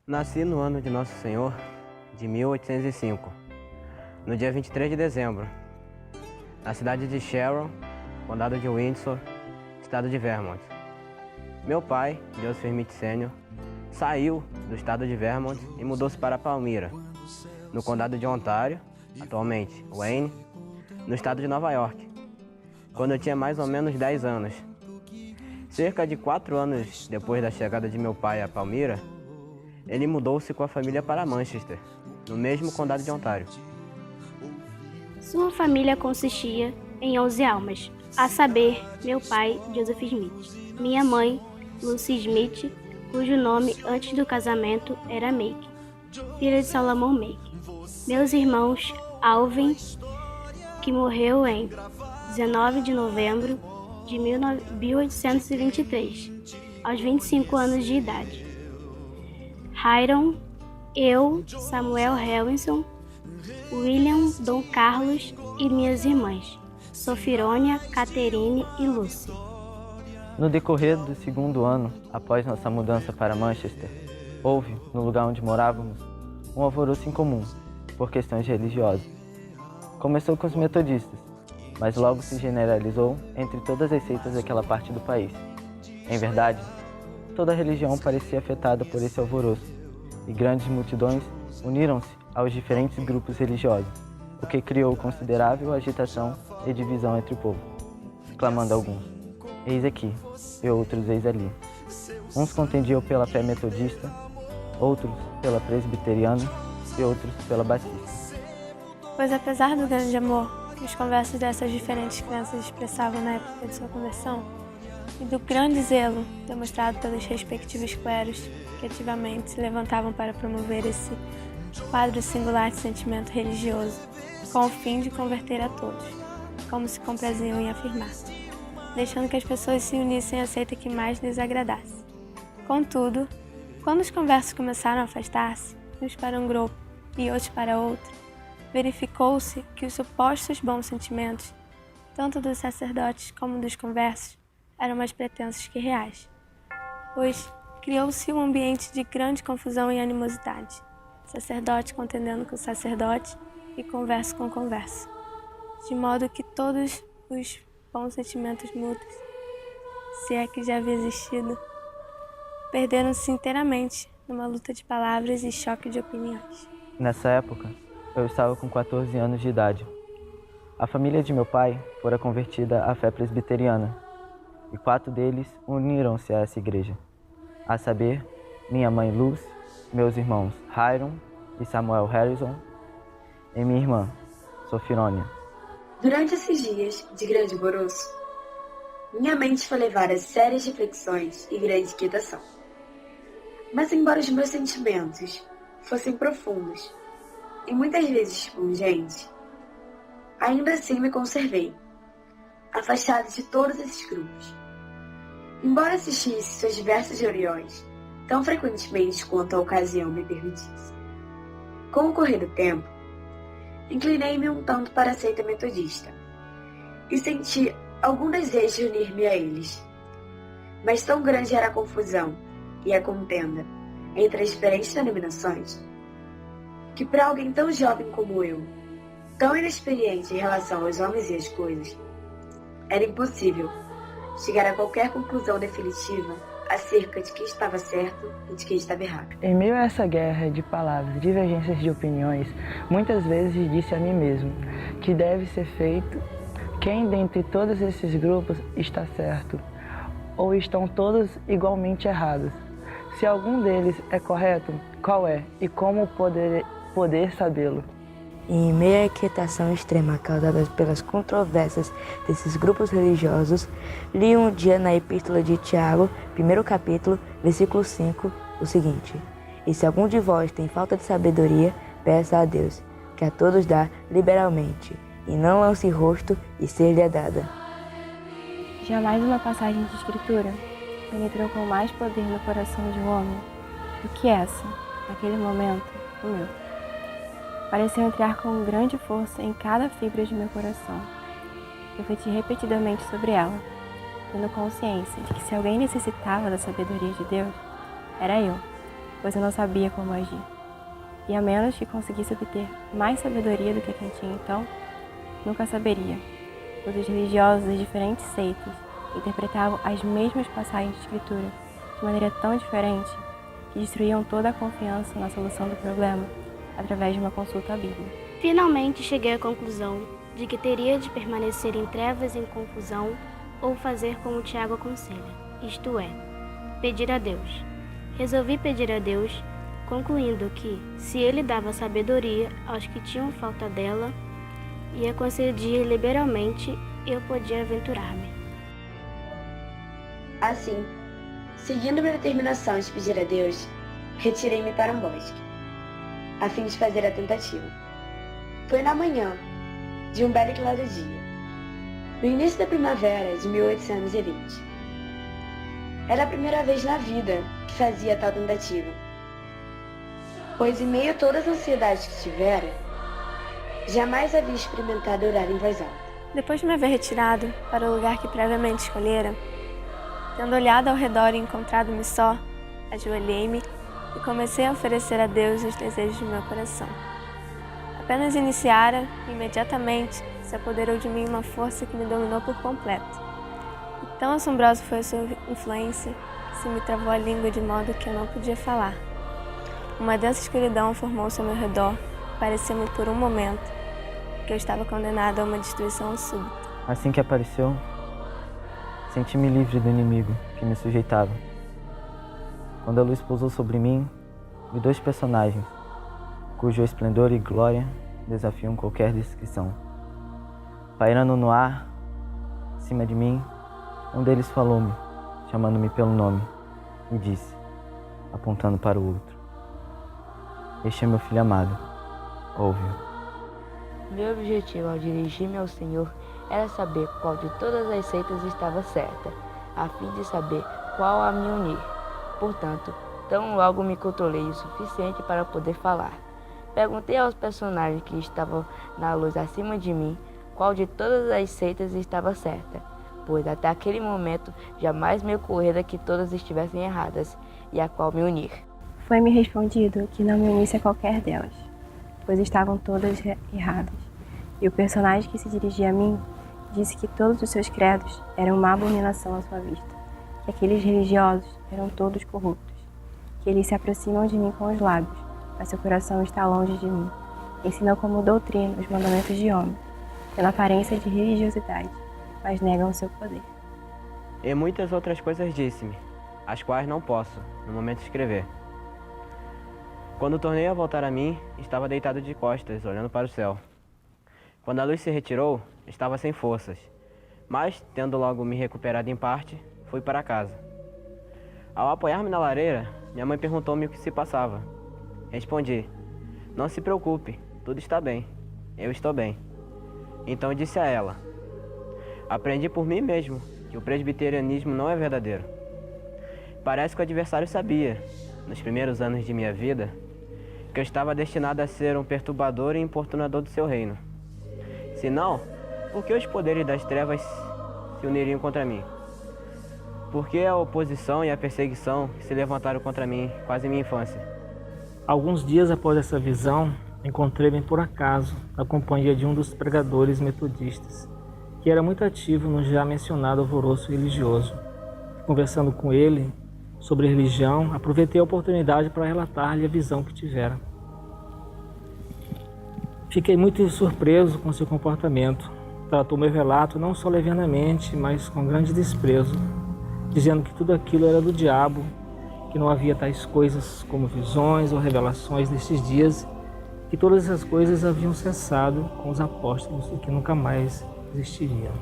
Nasci no ano de Nosso Senhor, de 1805, no dia 23 de dezembro, na cidade de Sharon, condado de Windsor, estado de Vermont. Meu pai, Joseph Smith Sr., saiu do estado de Vermont e mudou-se para Palmyra, no condado de Ontário, atualmente Wayne, no estado de Nova York, quando eu tinha mais ou menos 10 anos. Cerca de 4 anos depois da chegada de meu pai a Palmyra, ele mudou-se com a família para Manchester, no mesmo condado de Ontário. Sua família consistia em 11 almas, a saber, meu pai, Joseph Smith, minha mãe, Lucy Smith, cujo nome antes do casamento era Make, filha de Salomão Make. Meus irmãos, Alvin, que morreu em 19 de novembro de 1823, aos 25 anos de idade. Hiram, eu, Samuel Harrison, William, Dom Carlos e minhas irmãs, Sofirônia, Caterine e Lucy. No decorrer do segundo ano, após nossa mudança para Manchester, houve, no lugar onde morávamos, um alvoroço incomum, por questões religiosas. Começou com os metodistas, mas logo se generalizou entre todas as seitas daquela parte do país. Em verdade, toda a religião parecia afetada por esse alvoroço, e grandes multidões uniram-se aos diferentes grupos religiosos, o que criou considerável agitação e divisão entre o povo, clamando alguns, eis aqui, e outros eis ali. Uns contendiam pela fé metodista, outros pela presbiteriana e outros pela batista. Pois apesar do grande amor que os conversos dessas diferentes crenças expressavam na época de sua conversão, e do grande zelo demonstrado pelos respectivos clérigos que ativamente se levantavam para promover esse quadro singular de sentimento religioso, com o fim de converter a todos, como se compraziam em afirmar, deixando que as pessoas se unissem à seita que mais lhes agradasse. Contudo, quando os conversos começaram a afastar-se, uns para um grupo e outros para outro, verificou-se que os supostos bons sentimentos, tanto dos sacerdotes como dos conversos, eram mais pretensos que reais, pois criou-se um ambiente de grande confusão e animosidade, sacerdote contendendo com sacerdote e converso com converso, de modo que todos os bons sentimentos mútuos, se é que já havia existido, perderam-se inteiramente numa luta de palavras e choque de opiniões. Nessa época, eu estava com 14 anos de idade. A família de meu pai fora convertida à fé presbiteriana, e 4 deles uniram-se a essa igreja, a saber, minha mãe Luz, meus irmãos Hiram e Samuel Harrison, e minha irmã, Sofirônia. Durante esses dias de grande alvoroço, minha mente foi levada a sérias reflexões e grande inquietação. Mas embora os meus sentimentos fossem profundos e muitas vezes pungentes, ainda assim me conservei, afastado de todos esses grupos. Embora assistisse suas diversas reuniões, tão frequentemente quanto a ocasião me permitisse. Com o correr do tempo, inclinei-me um tanto para a seita metodista e senti algum desejo de unir-me a eles. Mas tão grande era a confusão e a contenda entre as diferentes denominações, que para alguém tão jovem como eu, tão inexperiente em relação aos homens e às coisas, era impossível chegar a qualquer conclusão definitiva acerca de quem estava certo e de quem estava errado. Em meio a essa guerra de palavras, divergências de opiniões, muitas vezes disse a mim mesmo que deve ser feito quem dentre todos esses grupos está certo, ou estão todos igualmente errados. Se algum deles é correto, qual é e como poder sabê-lo? Em meio à inquietação extrema causada pelas controvérsias desses grupos religiosos, li um dia na Epístola de Tiago, 1º capítulo, versículo 5, o seguinte: E se algum de vós tem falta de sabedoria, peça a Deus, que a todos dá liberalmente, e não lance rosto e ser-lhe é dada. Jamais uma passagem de escritura penetrou com mais poder no coração de um homem do que essa, naquele momento, o meu. Pareceu entrar com grande força em cada fibra de meu coração. Refleti repetidamente sobre ela, tendo consciência de que se alguém necessitava da sabedoria de Deus, era eu, pois eu não sabia como agir. E a menos que conseguisse obter mais sabedoria do que quem tinha então, nunca saberia, pois os religiosos das diferentes seitas interpretavam as mesmas passagens de escritura de maneira tão diferente que destruíam toda a confiança na solução do problema através de uma consulta à Bíblia. Finalmente cheguei à conclusão de que teria de permanecer em trevas e em confusão ou fazer como Tiago aconselha, isto é, pedir a Deus. Resolvi pedir a Deus, concluindo que, se Ele dava sabedoria aos que tinham falta dela e a concedia liberalmente, eu podia aventurar-me. Assim, seguindo minha determinação de pedir a Deus, retirei-me para um bosque, a fim de fazer a tentativa. Foi na manhã de um belo e claro dia, no início da primavera de 1820. Era a primeira vez na vida que fazia tal tentativa, pois em meio a todas as ansiedades que tivera, jamais havia experimentado orar em voz alta. Depois de me haver retirado para o lugar que previamente escolhera, tendo olhado ao redor e encontrado-me só, ajoelhei-me e comecei a oferecer a Deus os desejos do meu coração. Apenas iniciara, imediatamente se apoderou de mim uma força que me dominou por completo. E tão assombrosa foi a sua influência que se me travou a língua de modo que eu não podia falar. Uma densa escuridão formou-se ao meu redor e pareceu-me por um momento que eu estava condenado a uma destruição súbita. Assim que apareceu, senti-me livre do inimigo que me sujeitava. Quando a luz pousou sobre mim, vi dois personagens, cujo esplendor e glória desafiam qualquer descrição. Pairando no ar, acima de mim, um deles falou-me, chamando-me pelo nome, e disse, apontando para o outro: "Este é meu filho amado, ouve-o." Meu objetivo ao dirigir-me ao Senhor era saber qual de todas as seitas estava certa, a fim de saber qual a me unir. Portanto, tão logo me controlei o suficiente para poder falar. Perguntei aos personagens que estavam na luz acima de mim qual de todas as seitas estava certa, pois até aquele momento jamais me ocorrera que todas estivessem erradas, e a qual me unir. Foi-me respondido que não me unisse a qualquer delas, pois estavam todas erradas. E o personagem que se dirigia a mim disse que todos os seus credos eram uma abominação à sua vista, que aqueles religiosos eram todos corruptos, que eles se aproximam de mim com os lábios, mas seu coração está longe de mim. Ensinam como doutrina os mandamentos de homem, pela aparência de religiosidade, mas negam o seu poder. E muitas outras coisas disse-me, as quais não posso, no momento, escrever. Quando tornei a voltar a mim, estava deitado de costas, olhando para o céu. Quando a luz se retirou, estava sem forças, mas, tendo logo me recuperado em parte, fui para casa. Ao apoiar-me na lareira, minha mãe perguntou-me o que se passava. Respondi: "Não se preocupe, tudo está bem, eu estou bem." Então disse a ela: "Aprendi por mim mesmo que o presbiterianismo não é verdadeiro. Parece que o adversário sabia, nos primeiros anos de minha vida, que eu estava destinado a ser um perturbador e importunador do seu reino. Se não, por que os poderes das trevas se uniriam contra mim? Por que a oposição e a perseguição que se levantaram contra mim quase em minha infância?" Alguns dias após essa visão, encontrei-me por acaso na companhia de um dos pregadores metodistas, que era muito ativo no já mencionado alvoroço religioso. Conversando com ele sobre religião, aproveitei a oportunidade para relatar-lhe a visão que tivera. Fiquei muito surpreso com seu comportamento. Tratou meu relato não só levianamente, mas com grande desprezo, dizendo que tudo aquilo era do diabo, que não havia tais coisas como visões ou revelações nestes dias, que todas essas coisas haviam cessado com os apóstolos e que nunca mais existiriam.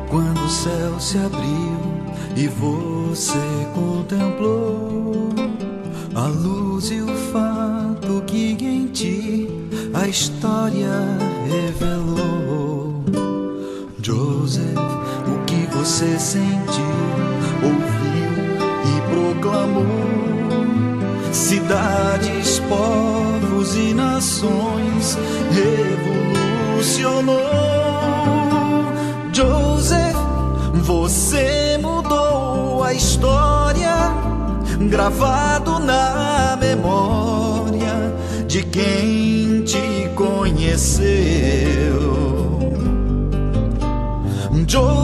Quando o céu se abriu e você contemplou a luz e o fato que em ti a história revelou. Joseph, o que você sentiu, ouviu proclamou. Cidades, povos e nações revolucionou. Joseph, você mudou a história, gravado na memória de quem te conheceu. Joseph,